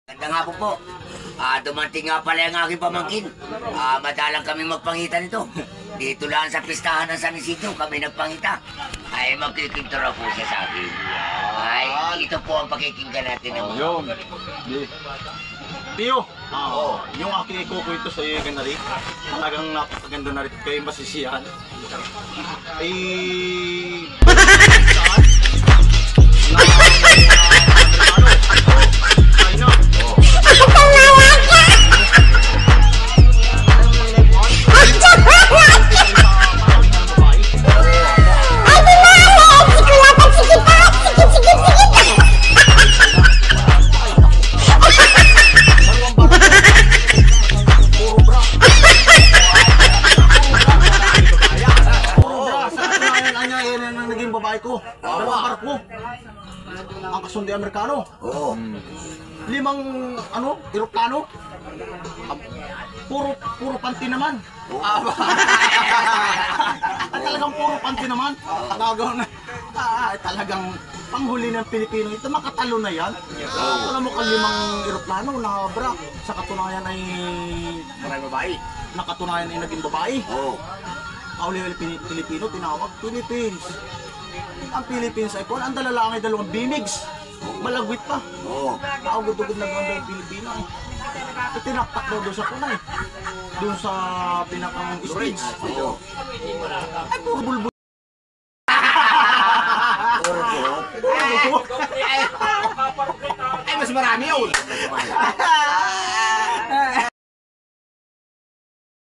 Ganda nga po. Dumating nga pala yung aking pamangkin. Madalang kami magpangitan ito. Dito lang sa pistahan ng San Isidro kami nagpangita. Ay, magkikintura po siya sa akin. Ay, ito po ang pakikinggan natin ng mga. Yun. Tio, yung aking ikukwento sa iyo ganari, talagang napakaganda na rin kayo masisiyahan. Eh, dalawang barko. Ang kasundi Amerikano. Oo. 5 eroplano. Puro panty naman. Talagang puro panty naman. Talagang panghuli ng Pilipino. Ito makatalo na yan. Alam mo kung 5 eroplano na brak. Sa katunayan ay maraming babae. Nakatunayan ay naging babae. Oo. Kauli-uli Pilipino, tinawag Philippines. Ang Philippines ay ang dalalangay 2 bimigs. Malagwit pa. Oo. Nakagudugod na ganda yung Pilipino eh. Itinaktak daw doon sa kunay. Doon sa pinakang stage. Oo. Ay, puro bulbul. Puro po. Ay, mas marami yun.